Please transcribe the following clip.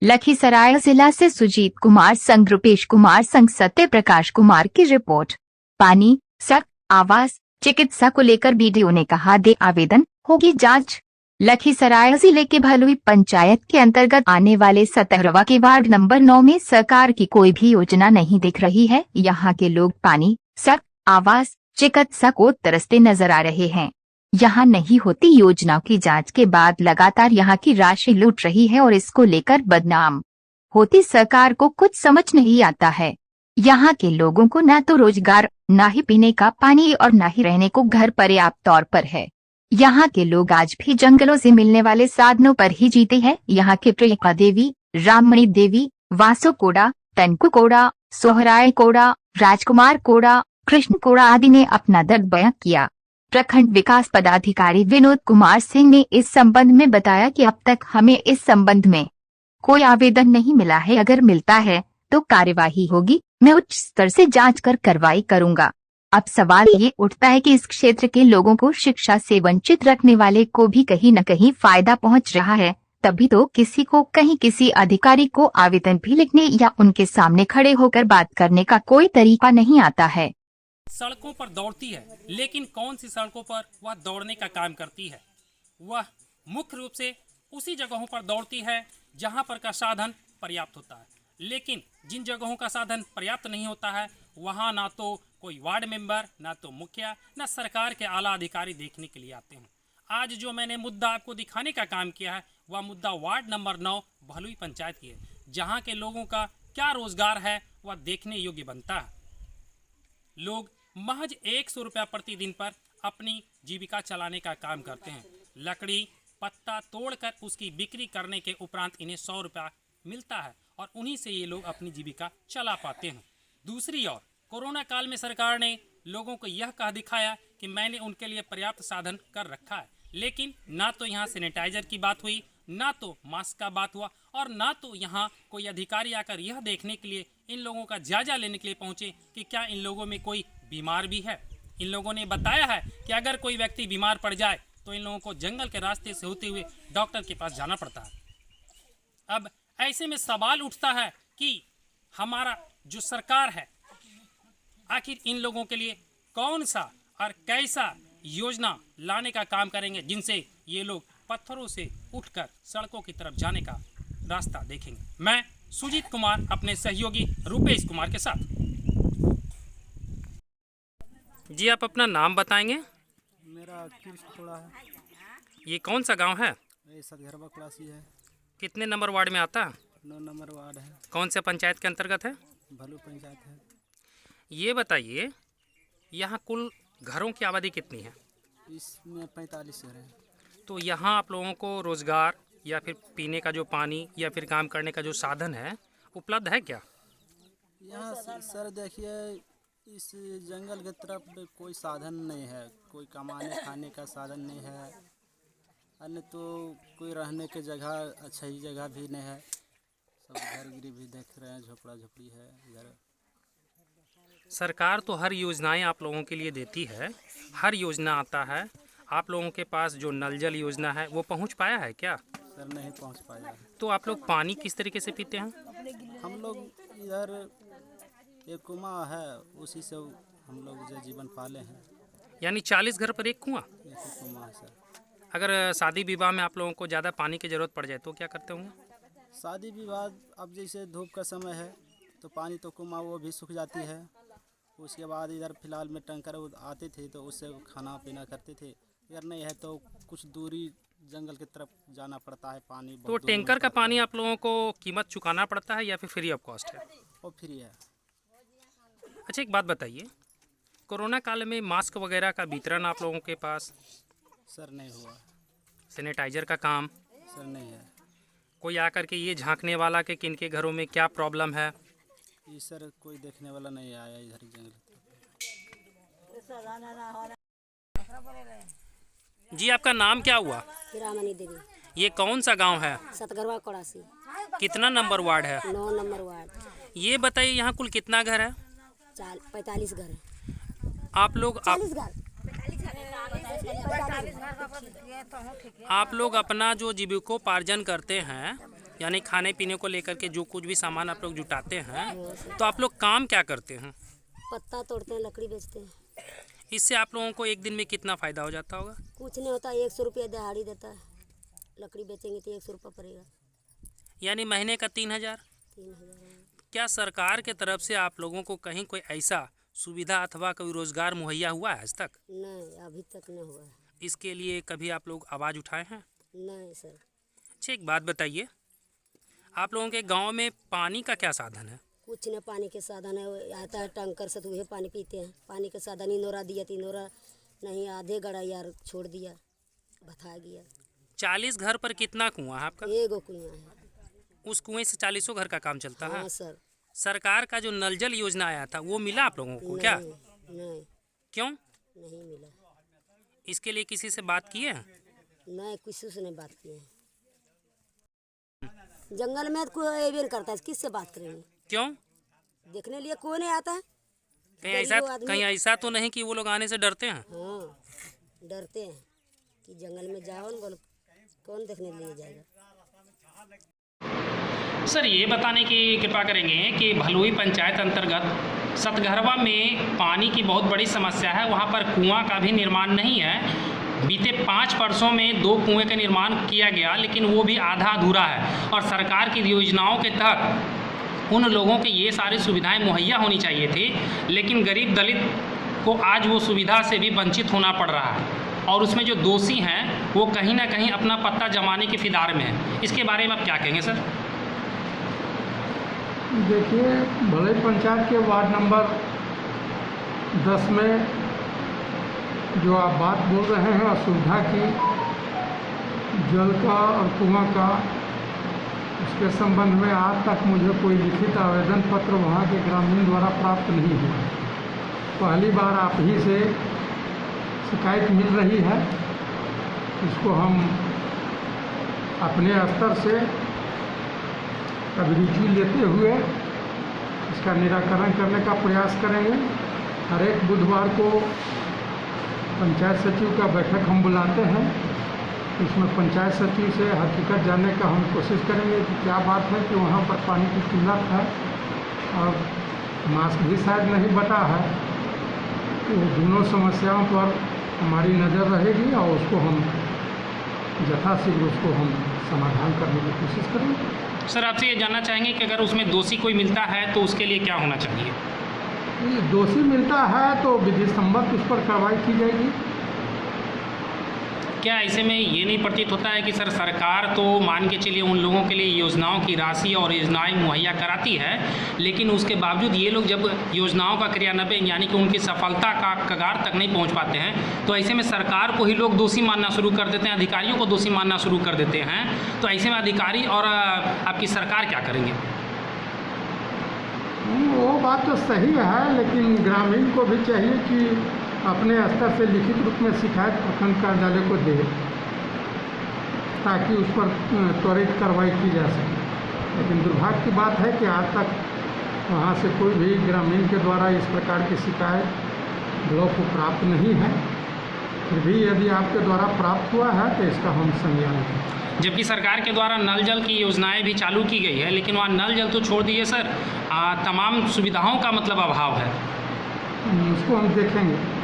लखीसराय जिला से सुजीत कुमार संघ, रुपेश कुमार संघ, सत्य प्रकाश कुमार की रिपोर्ट। पानी, सड़क, आवास, चिकित्सा को लेकर बीडीओ ने कहा दे आवेदन, होगी जांच। लखीसराय जिले के भलुई पंचायत के अंतर्गत आने वाले 17वां के वार्ड नंबर 9 में सरकार की कोई भी योजना नहीं दिख रही है। यहाँ के लोग पानी, सड़क, आवास, चिकित्सा को तरसते नजर आ रहे हैं। यहाँ नहीं होती योजनाओं की जांच के बाद लगातार यहाँ की राशि लूट रही है और इसको लेकर बदनाम होती सरकार को कुछ समझ नहीं आता है। यहाँ के लोगों को न तो रोजगार, न ही पीने का पानी और न ही रहने को घर पर्याप्त तौर पर है। यहाँ के लोग आज भी जंगलों से मिलने वाले साधनों पर ही जीते हैं। यहाँ के प्रियंका देवी, राममणि देवी, वासु कोड़ा, तनकू कोड़ा, सोहराय कोड़ा, राजकुमार कोड़ा, कृष्ण कोड़ा आदि ने अपना दर्द बयां किया। प्रखंड विकास पदाधिकारी विनोद कुमार सिंह ने इस संबंध में बताया कि अब तक हमें इस संबंध में कोई आवेदन नहीं मिला है। अगर मिलता है तो कार्यवाही होगी। मैं उच्च स्तर से जांच कर कार्रवाई करूंगा। अब सवाल ये उठता है कि इस क्षेत्र के लोगों को शिक्षा से वंचित रखने वाले को भी कहीं न कहीं फायदा पहुंच रहा है। तभी तो किसी को कहीं किसी अधिकारी को आवेदन भी लिखने या उनके सामने खड़े होकर बात करने का कोई तरीका नहीं आता है। सड़कों पर दौड़ती है, लेकिन कौन सी सड़कों पर वह दौड़ने का काम करती है? वह मुख्य रूप से उसी जगहों पर दौड़ती है जहां पर का साधन पर्याप्त होता है। लेकिन जिन जगहों का साधन पर्याप्त नहीं होता है वहां ना तो कोई वार्ड मेंबर, ना तो मुखिया, ना सरकार के आला अधिकारी देखने के लिए आते हैं। आज जो मैंने मुद्दा आपको दिखाने का काम किया है वह मुद्दा वार्ड नंबर 9 भलुई पंचायत की है, जहाँ के लोगों का क्या रोजगार है वह देखने योग्य बनता है। लोग महज 100 रुपया प्रतिदिन पर अपनी जीविका चलाने का काम करते हैं। लकड़ी पत्ता तोड़कर उसकी बिक्री करने के उपरांत इन्हें 100 रुपया मिलता है और उन्हीं से ये लोग अपनी जीविका चला पाते हैं। दूसरी ओर कोरोना काल में सरकार ने लोगों को यह कह दिखाया कि मैंने उनके लिए पर्याप्त साधन कर रखा है, लेकिन ना तो यहाँ सैनिटाइजर की बात हुई, ना तो मास्क का बात हुआ और ना तो यहाँ कोई अधिकारी आकर यह देखने के लिए इन लोगों का जायजा लेने के लिए पहुँचे कि क्या इन लोगों में कोई बीमार भी है। इन लोगों ने बताया है कि अगर कोई व्यक्ति बीमार पड़ जाए तो इन लोगों को जंगल के रास्ते से होते हुए डॉक्टर के पास जाना पड़ता है। अब ऐसे में सवाल उठता है कि हमारा जो सरकार है आखिर इन लोगों के लिए कौन सा और कैसा योजना लाने का काम करेंगे जिनसे ये लोग पत्थरों से उठकर सड़कों की तरफ जाने का रास्ता देखेंगे। मैं सुजीत कुमार अपने सहयोगी रुपेश कुमार के साथ। जी आप अपना नाम बताएंगे? मेरा कृष्ण कोड़ा है। ये कौन सा गांव है? ये सतघरवा क्लासी है। कितने नंबर वार्ड में आता है? 9 नंबर वार्ड है। कौन से पंचायत के अंतर्गत है? भलू पंचायत है। ये बताइए यहाँ कुल घरों की आबादी कितनी है? इसमें 45 घर हैं। तो यहाँ आप लोगों को रोजगार या फिर पीने का जो पानी या फिर काम करने का जो साधन है उपलब्ध है क्या? यहाँ सर देखिए इस जंगल की तरफ कोई साधन नहीं है, कोई कमाने खाने का साधन नहीं है, अन्य तो कोई रहने की जगह अच्छा ही जगह भी नहीं है। सब घर गिरी भी देख रहे हैं, झोपड़ा झोपड़ी है इधर। सरकार तो हर योजनाएं आप लोगों के लिए देती है, हर योजना आता है। आप लोगों के पास जो नल जल योजना है वो पहुंच पाया है क्या? सर नहीं पहुंच पाया है। तो आप लोग पानी किस तरीके से पीते हैं? हम लोग इधर एक कुआं है, उसी से हम लोग जो जीवन पाले हैं। यानी 40 घर पर एक कुआं? एक कुआं है सर। अगर शादी विवाह में आप लोगों को ज़्यादा पानी की ज़रूरत पड़ जाए तो क्या करते होंगे? शादी विवाह अब जैसे धूप का समय है तो पानी तो कुआं वो भी सूख जाती है। उसके बाद इधर फिलहाल में टैंकर आते थे तो उससे खाना पीना करते थे। अगर नहीं है तो कुछ दूरी जंगल की तरफ जाना पड़ता है। पानी तो टैंकर का पानी आप लोगों को कीमत चुकाना पड़ता है या फिर फ्री ऑफ कॉस्ट है? वो फ्री है। अच्छा एक बात बताइए, कोरोना काल में मास्क वगैरह का वितरण आप लोगों के पास? सर नहीं हुआ। सैनिटाइजर का काम? सर नहीं है। कोई आकर के ये झांकने वाला कि किनके घरों में क्या प्रॉब्लम है? ये सर कोई देखने वाला नहीं आया इधर जंगल। जी आपका नाम क्या हुआ? राममणि देवी। ये कौन सा गांव है? सतघरवा कोड़ासी। कितना नंबर वार्ड है? 9 नंबर वार्ड। ये बताइए यहाँ कुल कितना घर है? 45 घर है। आप लोग 40 घर। आप लोग अपना जो जीविकोपार्जन करते हैं यानी खाने पीने को लेकर के जो कुछ भी सामान आप लोग जुटाते हैं, हाँ सर। तो आप लोग काम क्या करते हैं? पत्ता तोड़ते हैं, लकड़ी बेचते हैं। इससे आप लोगों को एक दिन में कितना फ़ायदा हो जाता होगा? कुछ नहीं होता, 100 रुपया दिहाड़ी देता है। लकड़ी बेचेंगे तो 100 रुपया पड़ेगा। यानी महीने का 3000। 3000। क्या सरकार के तरफ से आप लोगों को कहीं कोई ऐसा सुविधा अथवा कोई रोज़गार मुहैया हुआ है आज तक? नहीं, अभी तक नहीं हुआ है। इसके लिए कभी आप लोग आवाज़ उठाए हैं? नहीं सर। अच्छा, एक बात बताइए, आप लोगों के गांव में पानी का क्या साधन है? कुछ नहीं, पानी के साधन है, वो आता है टैंकर से तो वही पानी पीते हैं। पानी के साधन इनोरा दिया, तिनोरा नहीं, आधे गड़ा यार छोड़ दिया, बता गया। 40 घर पर कितना कुआं है आपका? एगो कुआं है। उस कुएं से 40 घर का काम चलता है? हाँ सर। सरकार का जो नल जल योजना आया था वो मिला आप लोगों को क्या? नहीं, क्यों? नहीं मिला। इसके लिए किसी से बात किए हैं? नहीं, किसी से नहीं बात की है। जंगल में कोई अबे नहीं करता है, किससे बात करेंगे? क्यों? देखने लिए कोई नहीं आता है। कहीं ऐसा तो नहीं कि वो लोग आने से डरते हैं? हाँ, डरते हैं कि जंगल में जाओ न, बोलो कौन देखने लिए जाएगा। सर, ये बताने की कृपा करेंगे कि भलुई पंचायत अंतर्गत सतघरवा में पानी की बहुत बड़ी समस्या है। वहाँ पर कुआं का भी निर्माण नहीं है। बीते 5 वर्षों में 2 कुएं का निर्माण किया गया, लेकिन वो भी आधा अधूरा है। और सरकार की योजनाओं के तहत उन लोगों के ये सारी सुविधाएं मुहैया होनी चाहिए थी, लेकिन गरीब दलित को आज वो सुविधा से भी वंचित होना पड़ रहा है। और उसमें जो दोषी हैं वो कहीं ना कहीं अपना पत्ता जमाने के फिदार में है। इसके बारे में आप क्या कहेंगे सर? देखिए, भलुई पंचायत के वार्ड नंबर 10 में जो आप बात बोल रहे हैं असुविधा की, जल का और कुआं का, उसके संबंध में आज तक मुझे कोई लिखित आवेदन पत्र वहाँ के ग्रामीण द्वारा प्राप्त नहीं हुआ। पहली बार आप ही से शिकायत मिल रही है। इसको हम अपने स्तर से अभिरुचि लेते हुए इसका निराकरण करने का प्रयास करेंगे। हर एक बुधवार को पंचायत सचिव का बैठक हम बुलाते हैं। इसमें पंचायत सचिव से हकीकत जानने का हम कोशिश करेंगे कि क्या बात है कि वहाँ पर पानी की किल्लत है और मास्क भी शायद नहीं बटा है। तो दोनों समस्याओं पर हमारी नज़र रहेगी और उसको हम यथाशीघ्र उसको हम समाधान करने की कोशिश करेंगे। सर, आपसे ये जानना चाहेंगे कि अगर उसमें दोषी कोई मिलता है तो उसके लिए क्या होना चाहिए? दोषी मिलता है तो विधि सम्मत उस पर कार्रवाई की जाएगी। क्या ऐसे में ये नहीं प्रतीत होता है कि सर सरकार तो मान के चलिए उन लोगों के लिए योजनाओं की राशि और योजनाएं मुहैया कराती है, लेकिन उसके बावजूद ये लोग जब योजनाओं का क्रियान्वयन यानी कि उनकी सफलता का कगार तक नहीं पहुंच पाते हैं, तो ऐसे में सरकार को ही लोग दोषी मानना शुरू कर देते हैं, अधिकारियों को दोषी मानना शुरू कर देते हैं। तो ऐसे में अधिकारी और आपकी सरकार क्या करेंगे? वो बात तो सही है, लेकिन ग्रामीण को भी चाहिए कि अपने स्तर से लिखित रूप में शिकायत प्रखंड कार्यालय को दे, ताकि उस पर त्वरित कार्रवाई की जा सके। लेकिन दुर्भाग्य की बात है कि आज तक वहाँ से कोई भी ग्रामीण के द्वारा इस प्रकार की शिकायत ब्लॉक को प्राप्त नहीं है। फिर भी यदि आपके द्वारा प्राप्त हुआ है तो इसका हम संज्ञान लें। जबकि सरकार के द्वारा नल जल की योजनाएं भी चालू की गई है, लेकिन वहाँ नल जल तो छोड़ दिए सर, तमाम सुविधाओं का मतलब अभाव है। उसको हम देखेंगे।